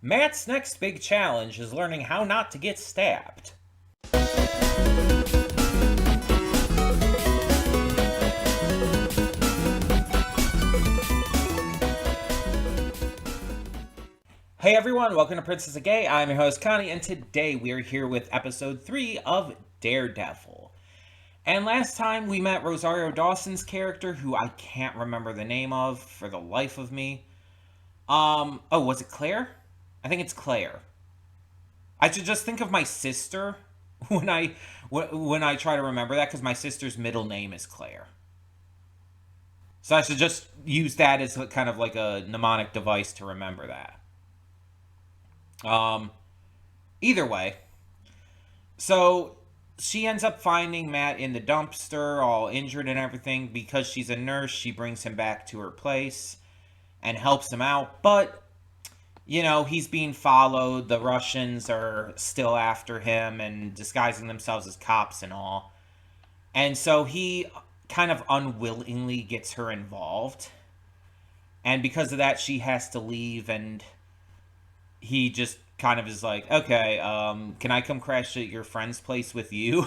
Matt's next big challenge is learning how not to get stabbed. Hey everyone, welcome to Princess of Gay. I'm your host Connie, and today we are here with episode 3 of Daredevil. And last time we met Rosario Dawson's character, who I can't remember the name of for the life of me. Was it Claire? I think it's Claire. I should just think of my sister when I try to remember that, because my sister's middle name is Claire. So I should just use that as kind of like a mnemonic device to remember that. Um, Either way, so she ends up finding Matt in the dumpster, all injured and everything. Because she's a nurse, she brings him back to her place and helps him out. But, he's being followed. The Russians are still after him and disguising themselves as cops and all. And so he kind of unwillingly gets her involved. And because of that, she has to leave, and he just kind of is like, okay, can I come crash at your friend's place with you?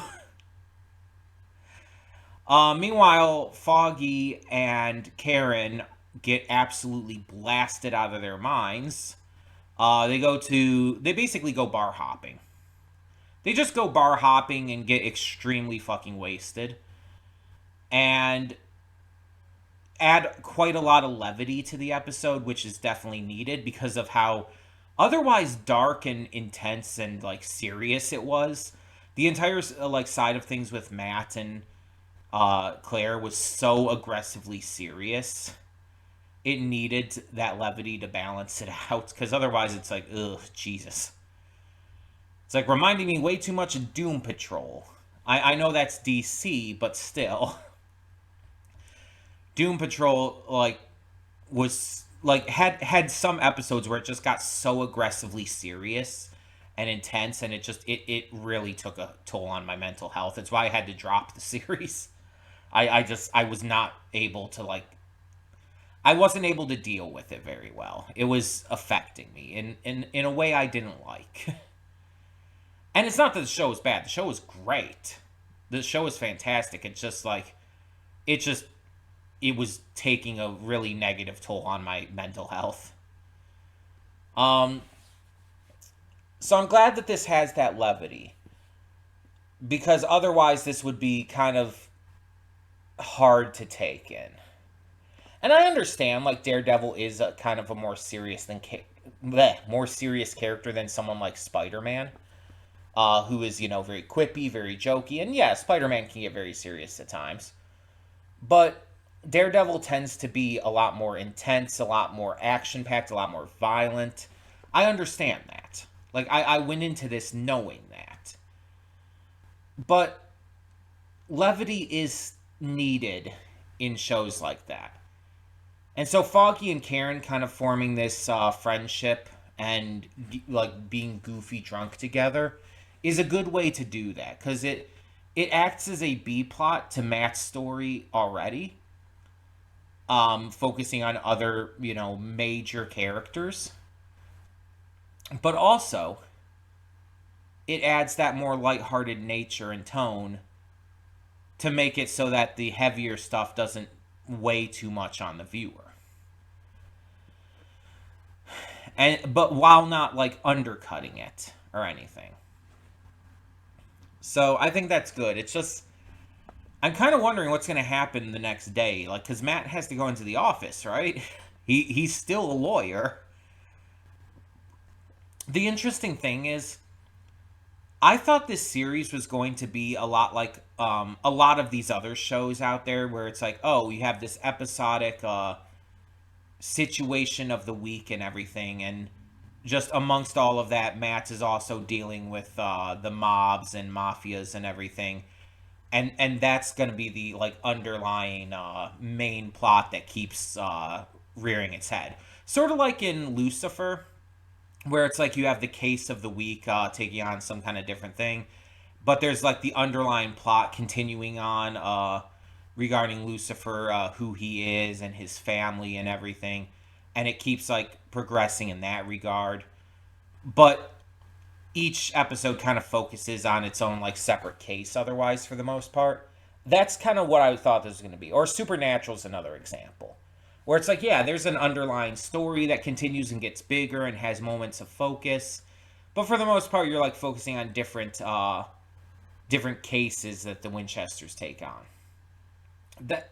Meanwhile, Foggy and Karen get absolutely blasted out of their minds. They basically go bar hopping. They just go bar hopping and get extremely fucking wasted. And add quite a lot of levity to the episode, which is definitely needed because of how otherwise dark and intense and serious it was. The entire side of things with Matt and Claire was so aggressively serious. It needed that levity to balance it out, because otherwise it's like, ugh, Jesus. It's like reminding me way too much of Doom Patrol. I know that's DC, but still. Doom Patrol was had some episodes where it just got so aggressively serious and intense, and it really took a toll on my mental health. It's why I had to drop the series. I was not able to I wasn't able to deal with it very well. It was affecting me in a way I didn't like. And it's not that the show is bad. The show is great. The show is fantastic. It's just it was taking a really negative toll on my mental health. So I'm glad that this has that levity, because otherwise this would be kind of hard to take in. And I understand, Daredevil is a kind of a more serious more serious character than someone like Spider-Man, who is, very quippy, very jokey. And yeah, Spider-Man can get very serious at times. But Daredevil tends to be a lot more intense, a lot more action-packed, a lot more violent. I understand that. I went into this knowing that. But levity is needed in shows like that. And so Foggy and Karen kind of forming this friendship and being goofy drunk together is a good way to do that, because it acts as a B plot to Matt's story already, focusing on other major characters, but also it adds that more lighthearted nature and tone to make it so that the heavier stuff doesn't weigh too much on the viewer. But while not undercutting it or anything. So I think that's good. It's just, I'm kind of wondering what's going to happen the next day, because Matt has to go into the office, right? He's still a lawyer. The interesting thing is, I thought this series was going to be a lot like a lot of these other shows out there, where it's you have this episodic situation of the week and everything, and just amongst all of that, Matt is also dealing with the mobs and mafias and everything, and that's going to be the underlying main plot that keeps rearing its head, sort of like in Lucifer, where it's you have the case of the week taking on some kind of different thing, but there's the underlying plot continuing on regarding Lucifer, who he is and his family and everything, and it keeps progressing in that regard. but each episode kind of focuses on its own like separate case otherwise for the most part. That's kind of what I thought this was going to be. Or Supernatural's another example. Where it's like, yeah, there's an underlying story that continues and gets bigger and has moments of focus. But for the most part, you're like focusing on different cases that the Winchesters take on. That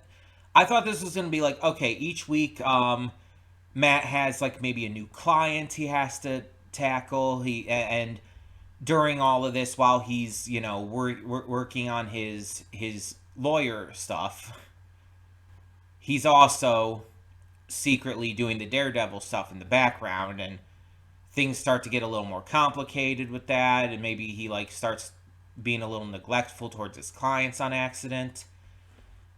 I thought this was going to be like, okay, each week Matt has like maybe a new client he has to tackle. And during all of this, while he's working on his lawyer stuff, he's also secretly doing the Daredevil stuff in the background, and things start to get a little more complicated with that, and maybe he like starts being a little neglectful towards his clients on accident.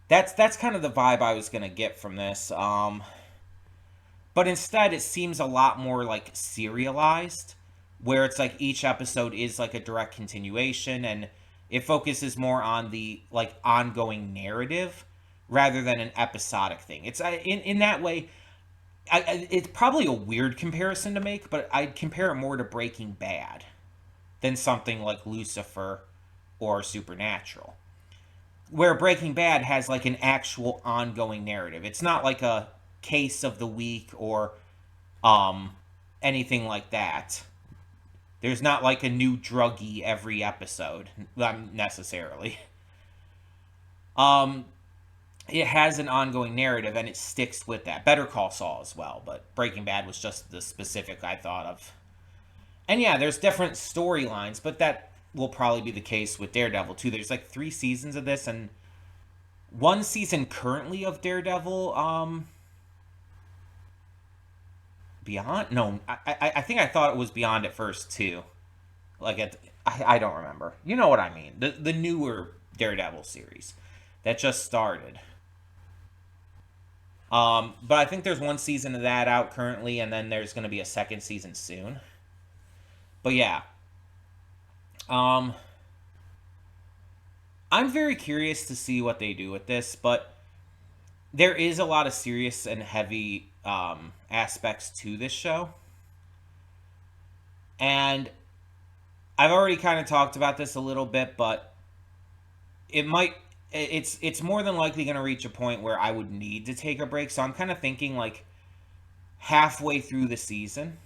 That's kind of the vibe I was gonna get from this. But instead, it seems a lot more like serialized, where it's like each episode is like a direct continuation, and it focuses more on the like ongoing narrative rather than an episodic thing. It's in that way. It's probably a weird comparison to make, but I'd compare it more to Breaking Bad than something like Lucifer or Supernatural, where Breaking Bad has like an actual ongoing narrative. It's not like a case of the week or anything like that. There's not like a new druggie every episode necessarily. It has an ongoing narrative and it sticks with that. Better Call Saul as well, but Breaking Bad was just the specific I thought of. And yeah, there's different storylines, but that will probably be the case with Daredevil too. There's like 3 seasons of this, and one season currently of Daredevil. Beyond? No, I think I thought it was Beyond at first too. I don't remember. You know what I mean? The newer Daredevil series that just started. But I think there's one season of that out currently, and then there's going to be a second season soon. But yeah, I'm very curious to see what they do with this, but there is a lot of serious and heavy aspects to this show. And I've already kind of talked about this a little bit, but it's more than likely going to reach a point where I would need to take a break. So I'm kind of thinking like halfway through the season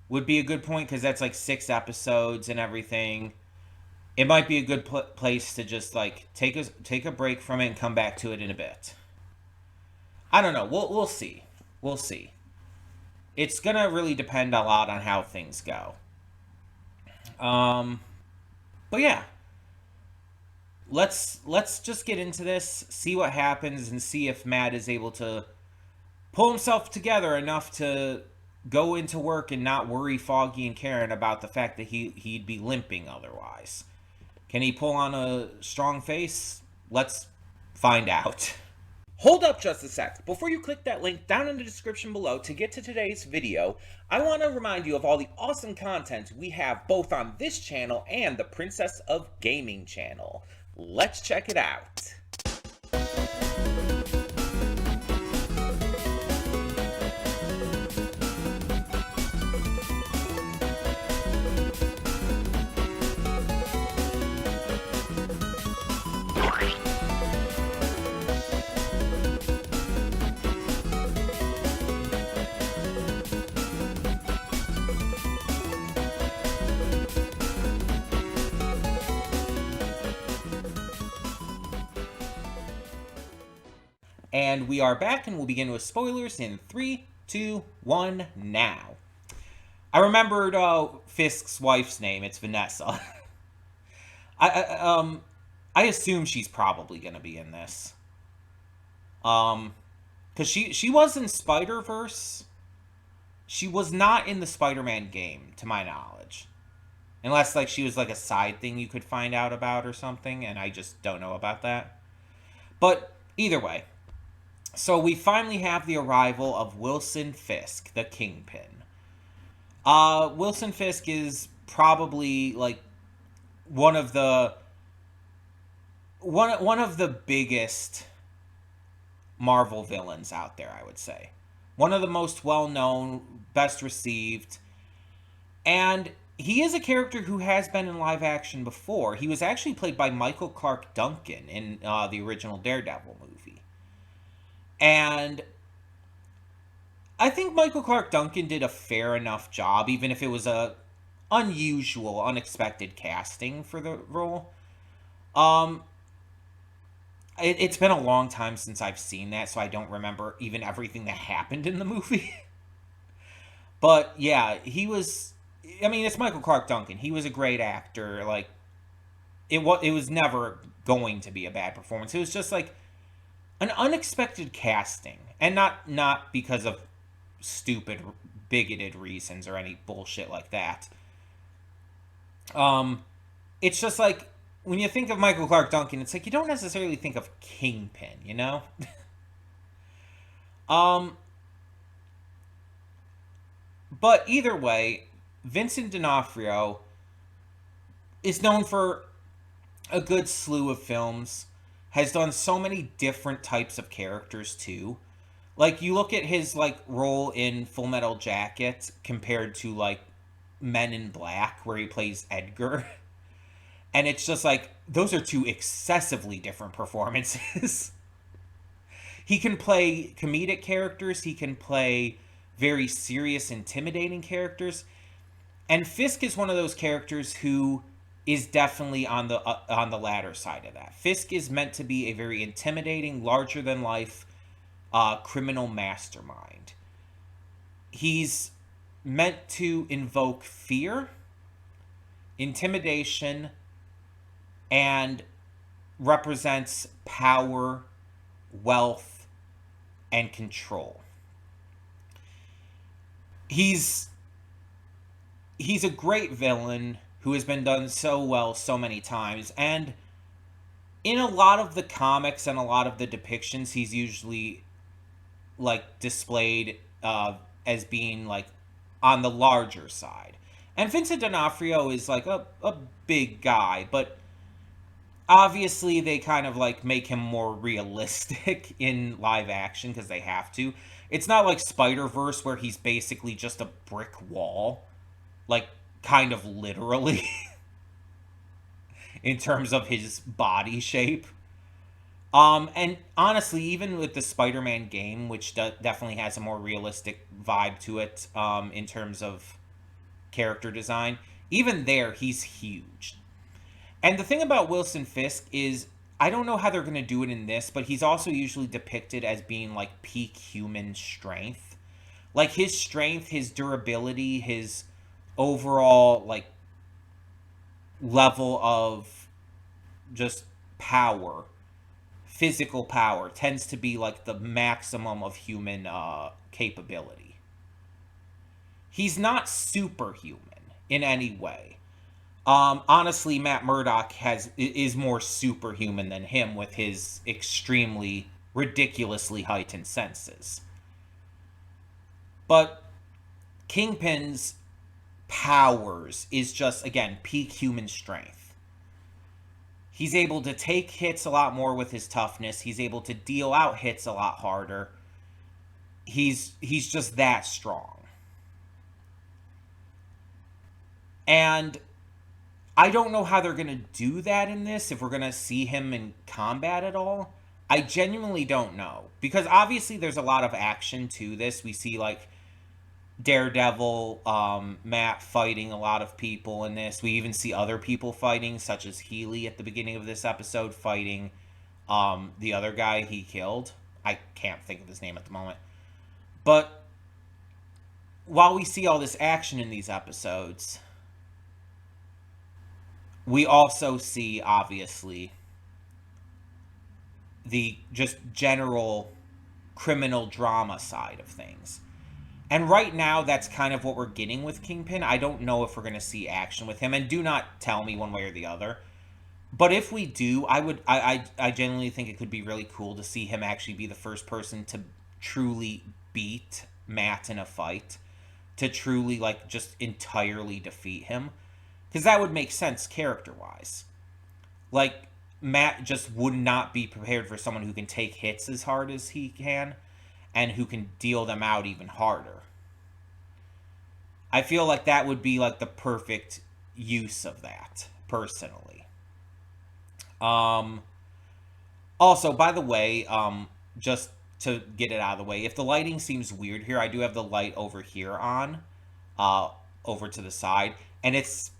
would be a good point, because that's like 6 episodes and everything. It might be a good place to just like take a break from it and come back to it in a bit. I don't know. We'll see. We'll see. It's gonna really depend a lot on how things go. But yeah, let's just get into this, see what happens, and see if Matt is able to pull himself together enough to go into work and not worry Foggy and Karen about the fact that he'd be limping otherwise. Can he pull on a strong face? Let's find out. Hold up just a sec. Before you click that link down in the description below to get to today's video, I want to remind you of all the awesome content we have both on this channel and the Princess of Gaming channel. Let's check it out. And we are back, and we'll begin with spoilers in 3, 2, 1, now. I remembered Fisk's wife's name. It's Vanessa. I assume she's probably going to be in this. Because she was in Spider-Verse. She was not in the Spider-Man game, to my knowledge. Unless, like, she was, like, a side thing you could find out about or something, and I just don't know about that. But, either way. So we finally have the arrival of Wilson Fisk, the Kingpin. Wilson Fisk is probably like one of the biggest Marvel villains out there, I would say. One of the most well-known, best received. And he is a character who has been in live action before. He was actually played by Michael Clark Duncan in the original Daredevil movie. And I think Michael Clark Duncan did a fair enough job, even if it was a unusual, unexpected casting for the role. Um, it's been a long time since I've seen that, so I don't remember even everything that happened in the movie. But yeah, he was. I mean, it's Michael Clark Duncan. He was a great actor. Like it was never going to be a bad performance. It was just like an unexpected casting, and not because of stupid, bigoted reasons or any bullshit like that. Um, it's just like when you think of Michael Clark Duncan, it's like you don't necessarily think of Kingpin, you know? um, but either way, Vincent D'Onofrio is known for a good slew of films, has done so many different types of characters too. Like you look at his like role in Full Metal Jacket compared to like Men in Black where he plays Edgar, and it's just like those are two excessively different performances. He can play comedic characters, he can play very serious intimidating characters, and Fisk is one of those characters who is definitely on the latter side of that. Fisk is meant to be a very intimidating, larger than life criminal mastermind. He's meant to invoke fear, intimidation, and represents power, wealth, and control. He's he's a great villain who has been done so well so many times, and in a lot of the comics and a lot of the depictions he's usually like displayed as being like on the larger side. And Vincent D'Onofrio is like a big guy, but obviously they kind of like make him more realistic in live action because they have to. It's not like Spider-Verse where he's basically just a brick wall, like kind of literally in terms of his body shape. And honestly, even with the Spider-Man game, which definitely has a more realistic vibe to it, in terms of character design, even there, he's huge. And the thing about Wilson Fisk is, I don't know how they're going to do it in this, but he's also usually depicted as being like peak human strength. Like his strength, his durability, his overall like level of just power, physical power tends to be like the maximum of human capability. He's not superhuman in any way. Honestly, Matt Murdock is more superhuman than him with his extremely ridiculously heightened senses. But Kingpin's powers is just again peak human strength. He's able to take hits a lot more with his toughness. He's able to deal out hits a lot harder. He's just that strong. And I don't know how they're going to do that in this, if we're going to see him in combat at all. I genuinely don't know. Because obviously there's a lot of action to this. We see, like, Daredevil, Matt fighting a lot of people in this. We even see other people fighting, such as Healy at the beginning of this episode, fighting the other guy he killed. I can't think of his name at the moment. But while we see all this action in these episodes, we also see, obviously, the just general criminal drama side of things. And right now, that's kind of what we're getting with Kingpin. I don't know if we're going to see action with him, and do not tell me one way or the other. But if we do, I genuinely think it could be really cool to see him actually be the first person to truly beat Matt in a fight, to truly like just entirely defeat him, because that would make sense character wise. Like Matt just would not be prepared for someone who can take hits as hard as he can, and who can deal them out even harder. I feel like that would be like the perfect use of that, personally. Um, Also, by the way, just to get it out of the way, if the lighting seems weird here, I do have the light over here on, uh, over to the side, and it's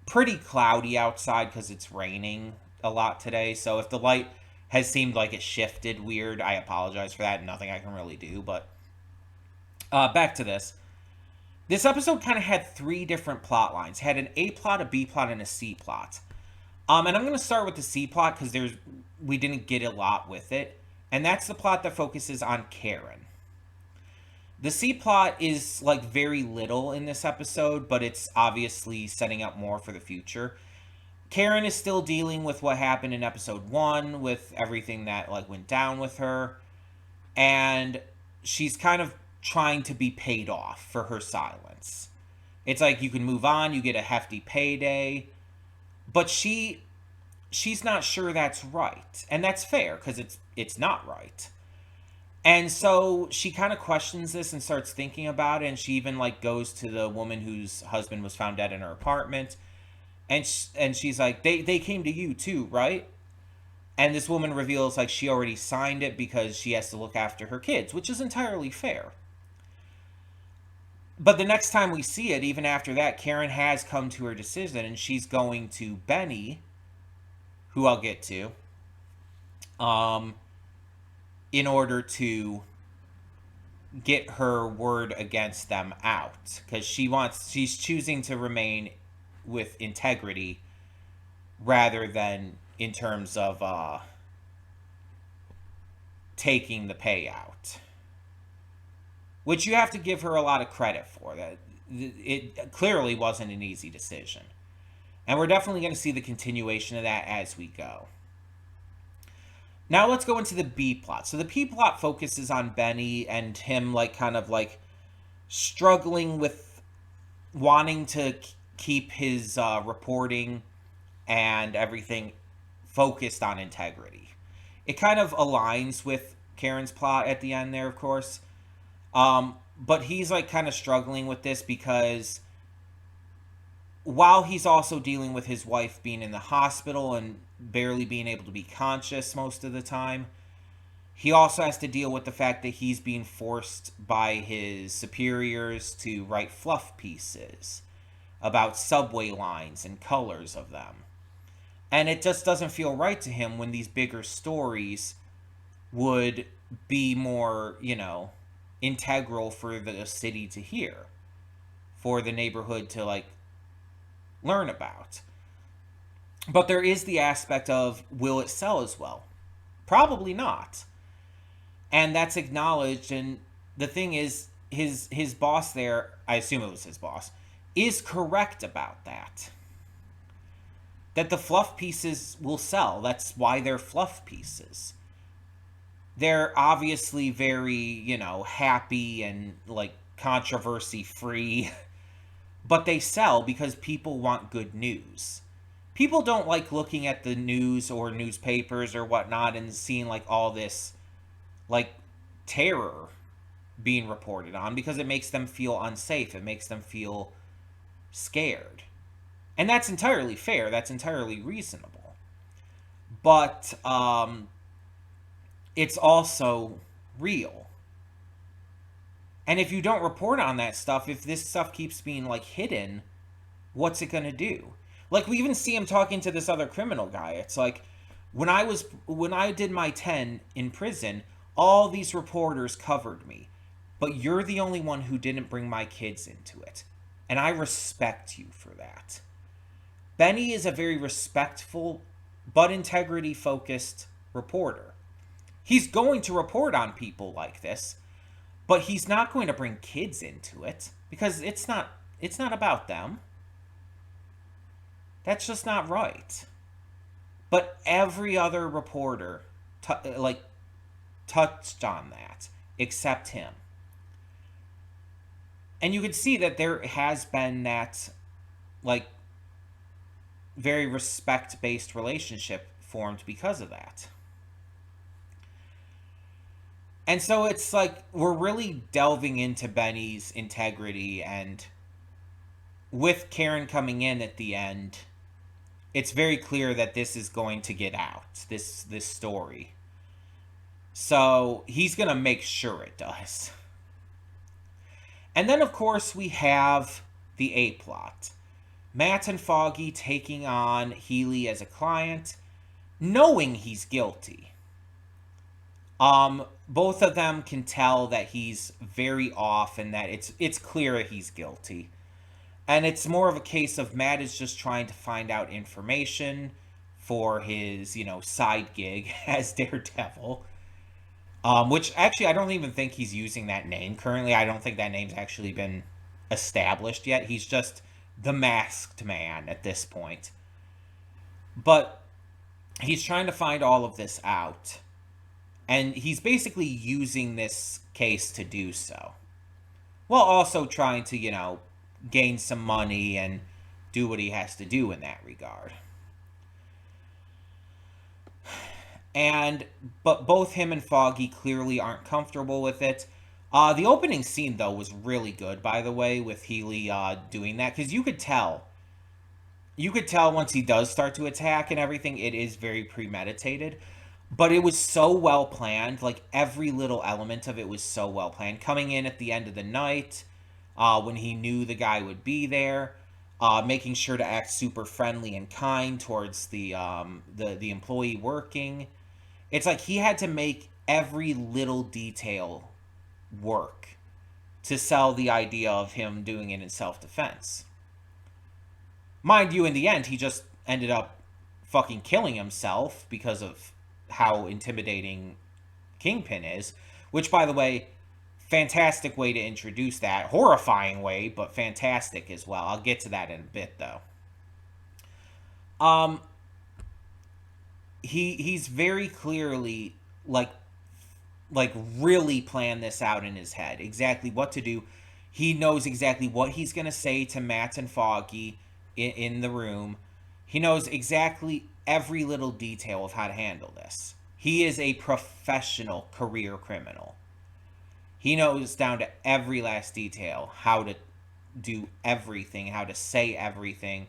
pretty cloudy outside because it's raining a lot today. So if the light has seemed like it shifted weird, I apologize for that. Nothing I can really do. But back to this. This episode kind of had three different plot lines. It had an A plot, a B plot, and a C plot. And I'm going to start with the C plot because we didn't get a lot with it, and that's the plot that focuses on Karen. The C plot is like very little in this episode, but it's obviously setting up more for the future. Karen is still dealing with what happened in episode 1 with everything that like went down with her, and she's kind of trying to be paid off for her silence. It's like you can move on, you get a hefty payday, but she's not sure that's right, and that's fair because it's not right. And so she kind of questions this and starts thinking about it, and she even like goes to the woman whose husband was found dead in her apartment, and she's like, they came to you too, right? And this woman reveals like she already signed it because she has to look after her kids, which is entirely fair. But the next time we see it, even after that, Karen has come to her decision, and she's going to Benny, who I'll get to, um, in order to get her word against them out, because she's choosing to remain with integrity rather than in terms of taking the payout, which you have to give her a lot of credit for. That it clearly wasn't an easy decision, and we're definitely going to see the continuation of that as we go. Now let's go into the B plot. So the B plot focuses on Benny and him like kind of like struggling with wanting to keep his reporting and everything focused on integrity. It kind of aligns with Karen's plot at the end there, of course. But he's like kind of struggling with this because while he's also dealing with his wife being in the hospital and barely being able to be conscious most of the time, he also has to deal with the fact that he's being forced by his superiors to write fluff pieces about subway lines and colors of them. And it just doesn't feel right to him when these bigger stories would be more, integral for the city to hear, for the neighborhood to like learn about. But there is the aspect of, will it sell as well? Probably not. And that's acknowledged, and the thing is, his boss there, I assume it was his boss, is correct about that. That the fluff pieces will sell. That's why they're fluff pieces. They're obviously very, happy and like controversy free, but they sell because people want good news. People don't like looking at the news or newspapers or whatnot and seeing like all this like terror being reported on, because it makes them feel unsafe. It makes them feel scared. And that's entirely fair. That's entirely reasonable. But it's also real. And if you don't report on that stuff, if this stuff keeps being like hidden, what's it going to do? Like, we even see him talking to this other criminal guy. It's like, when I did my 10 in prison, all these reporters covered me, but you're the only one who didn't bring my kids into it, and I respect you for that. Benny is a very respectful but integrity focused reporter. He's going to report on people like this, but he's not going to bring kids into it because it's not about them. That's just not right. But every other reporter touched on that except him. And you could see that there has been that like very respect-based relationship formed because of that. And so it's like we're really delving into Benny's integrity and with Karen coming in at the end, it's very clear that this is going to get out, this story. So he's going to make sure it does. And then, of course, we have the A-plot. Matt and Foggy taking on Healy as a client, knowing he's guilty. Both of them can tell that he's very off and that it's clear he's guilty. And it's more of a case of Matt is just trying to find out information for his, side gig as Daredevil. Which actually I don't even think he's using that name currently. I don't think that name's actually been established yet. He's just the masked man at this point. But he's trying to find all of this out. And he's basically using this case to do so. While also trying to, gain some money and do what he has to do in that regard. But both him and Foggy clearly aren't comfortable with it. The opening scene, though, was really good, by the way, with Healy doing that. Because you could tell once he does start to attack and everything, it is very premeditated. But it was so well planned. Like, every little element of it was so well planned. Coming in at the end of the night, when he knew the guy would be there. Making sure to act super friendly and kind towards the employee working. It's like he had to make every little detail work to sell the idea of him doing it in self-defense. Mind you, in the end, he just ended up fucking killing himself because of how intimidating Kingpin is. Which, by the way, fantastic way to introduce that. Horrifying way, but fantastic as well. I'll get to that in a bit, though. He's very clearly like really planned this out in his head. Exactly what to do. He knows exactly what he's going to say to Matt and Foggy in the room. He knows exactly every little detail of how to handle this. He is a professional career criminal. He knows down to every last detail how to do everything, how to say everything.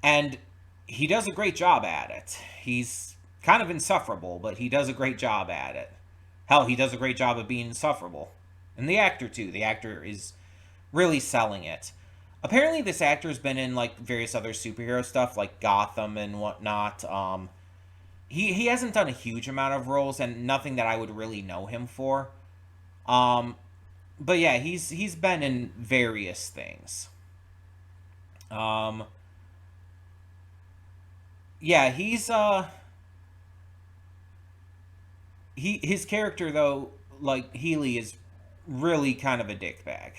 And he does a great job at it. He's kind of insufferable, but he does a great job at it. Hell, he does a great job of being insufferable. And the actor, too. The actor is really selling it. Apparently, this actor's been in, various other superhero stuff, like Gotham and whatnot. He hasn't done a huge amount of roles, and nothing that I would really know him for. But yeah, he's been in various things. Yeah, his character, though, like Healy, is really kind of a dickbag.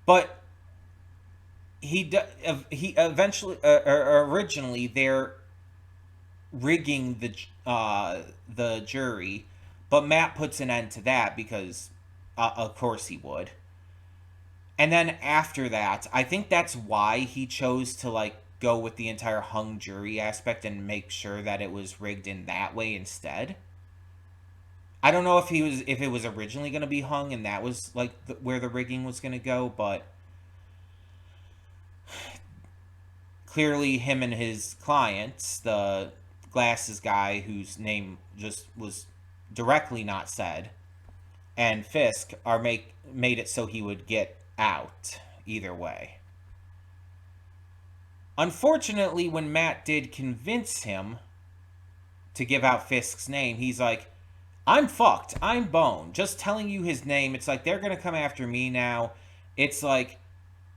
But he eventually, originally, they're rigging the jury, but Matt puts an end to that because, of course, he would. And then after that, I think that's why he chose to go with the entire hung jury aspect and make sure that it was rigged in that way instead. I don't know if it was originally going to be hung and that was where the rigging was going to go, but clearly him and his clients, the glasses guy whose name just was directly not said, and Fisk made it so he would get out either way. Unfortunately, when Matt did convince him to give out Fisk's name, he's like, I'm fucked. I'm boned. Just telling you his name, it's like, they're going to come after me now. It's like,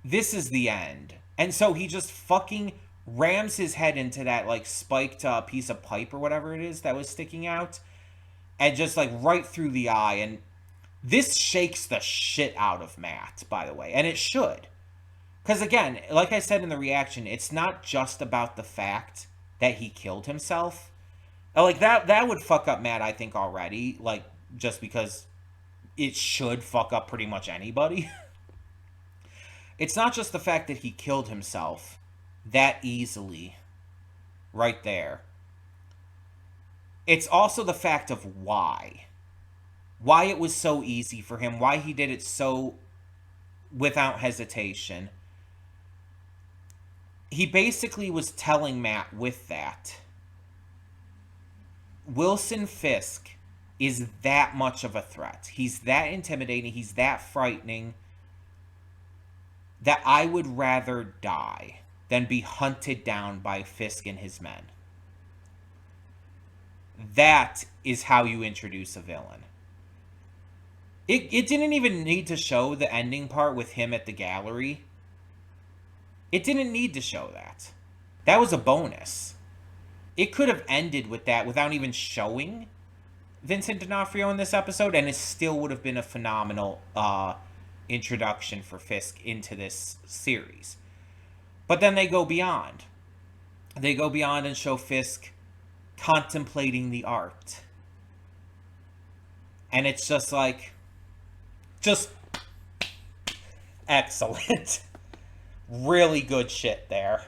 this is the end. And so he just fucking rams his head into that, spiked piece of pipe or whatever it is that was sticking out. And just, right through the eye. And this shakes the shit out of Matt, by the way. And it should. Because, again, like I said in the reaction, it's not just about the fact that he killed himself. That would fuck up Matt, I think, already. Just because it should fuck up pretty much anybody. It's not just the fact that he killed himself that easily right there. It's also the fact of why. Why it was so easy for him. Why he did it so without hesitation. He basically was telling Matt with that, Wilson Fisk is that much of a threat. He's that intimidating. He's that frightening that I would rather die than be hunted down by Fisk and his men. That is how you introduce a villain. It didn't even need to show the ending part with him at the gallery. It didn't need to show that. That was a bonus. It could have ended with that without even showing Vincent D'Onofrio in this episode, and it still would have been a phenomenal introduction for Fisk into this series. But then they go beyond. They go beyond and show Fisk contemplating the art. And it's just like, just excellent. Really good shit there.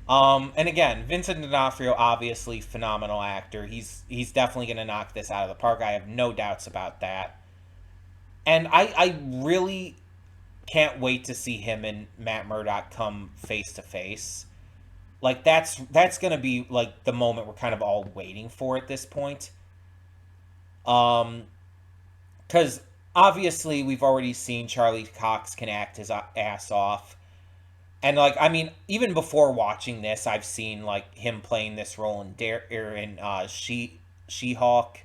And again, Vincent D'Onofrio, obviously phenomenal actor. He's definitely going to knock this out of the park. I have no doubts about that. And I really can't wait to see him and Matt Murdock come face to face. Like, that's going to be, like, the moment we're kind of all waiting for at this point. Because obviously we've already seen Charlie Cox can act his ass off. And, like, I mean, even before watching this, I've seen, like, him playing this role in She-Hulk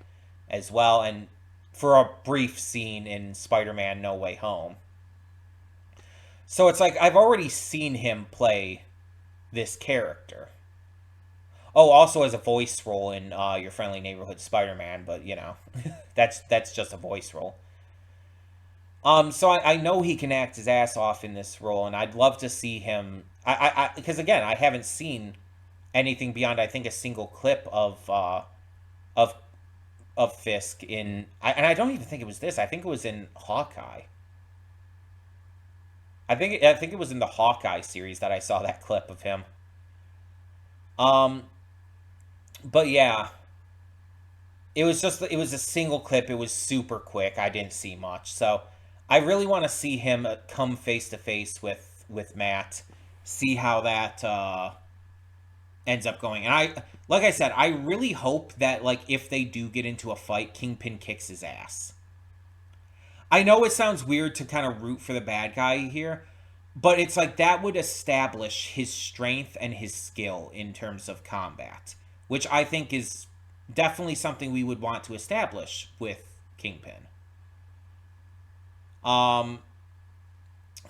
as well, and for a brief scene in Spider-Man No Way Home. So it's like, I've already seen him play this character. Oh, also as a voice role in Your Friendly Neighborhood Spider-Man, but, you know, that's just a voice role. So I know he can act his ass off in this role, and I'd love to see him. Because again, I haven't seen anything beyond, I think, a single clip of Fisk in, and I don't even think it was this. I think it was in Hawkeye. I think it was in the Hawkeye series that I saw that clip of him. But yeah. It was a single clip. It was super quick. I didn't see much. So I really want to see him come face to face with Matt, see how that ends up going. And like I said, I really hope that, like, if they do get into a fight, Kingpin kicks his ass. I know it sounds weird to kind of root for the bad guy here, but it's like that would establish his strength and his skill in terms of combat, which I think is definitely something we would want to establish with Kingpin.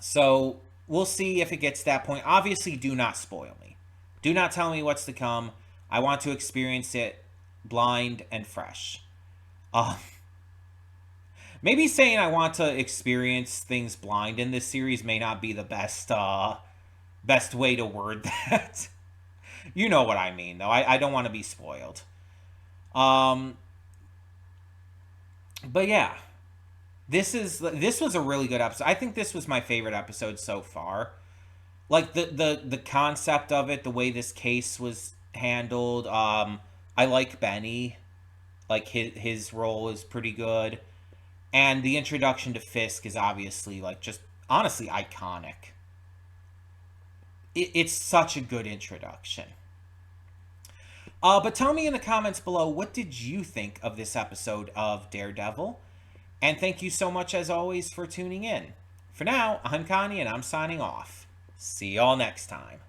So we'll see if it gets to that point. Obviously, do not spoil me. Do not tell me what's to come. I want to experience it blind and fresh. Maybe saying I want to experience things blind in this series may not be the best way to word that. You know what I mean, though. I don't want to be spoiled. But yeah, this was a really good episode. I think this was my favorite episode so far. Like the concept of it, the way this case was handled. I like Benny. Like his role is pretty good. And the introduction to Fisk is obviously, like, just honestly iconic. It's such a good introduction. But tell me in the comments below, what did you think of this episode of Daredevil? And thank you so much, as always, for tuning in. For now, I'm Connie, and I'm signing off. See y'all next time.